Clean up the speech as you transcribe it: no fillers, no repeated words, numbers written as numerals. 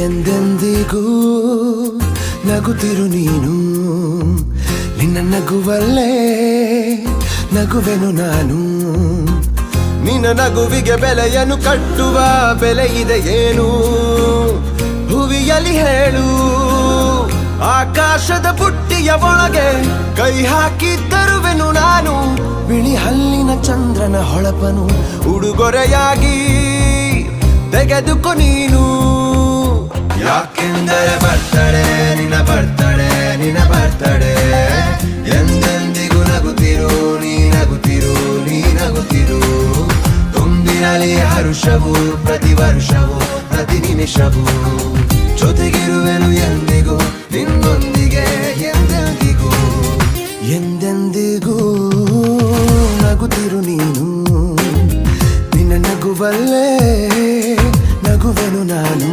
ಎಂದೆಂದಿಗೂ ನಗುತ್ತಿರು ನೀನು, ನಿನ್ನ ನಗುವಲ್ಲೇ ನಗುವೆನು ನಾನು. ನಿನ್ನ ನಗುವಿಗೆ ಬೆಲೆಯನ್ನು ಕಟ್ಟುವ ಬೆಲೆ ಇದೆ ಏನು ಭುವಿಯಲ್ಲಿ ಹೇಳು. ಆಕಾಶದ ಬುಟ್ಟಿಯ ಒಳಗೆ ಕೈ ಹಾಕಿ ತರುವೆನು ನಾನು, ಬಿಳಿ ಹಲ್ಲಿನ ಚಂದ್ರನ ಹೊಳಪನು ಉಡುಗೊರೆಯಾಗಿ ತೆಗೆದುಕೊ ನೀನು. ಯಾಕೆಂದರೆ ಬರ್ತಡೆ ನಿನ್ನ ಬರ್ತಡೆ ನಿನ್ನ ಬರ್ತಡೆ, ಎಂದೆಂದಿಗೂ ನಗುತ್ತಿರು ನೀ ನಗುತ್ತಿರು ನೀ ನಗುತ್ತಿರು. ತುಂಬಿರಲಿ ಹರುಷವು ಪ್ರತಿ ವರ್ಷವೂ ಪ್ರತಿ ನಿಮಿಷವೂ, ಜೊತೆಗಿರುವೆನು ಎಂದಿಗೂ ನಿನ್ನೊಂದಿಗೆ ಎಂದೆಂದಿಗೂ. ಎಂದೆಂದಿಗೂ ನಗುತ್ತಿರು ನೀನು, ನಿನ್ನ ನಗುವಲ್ಲೇ ನಗುವೆನು ನಾನು.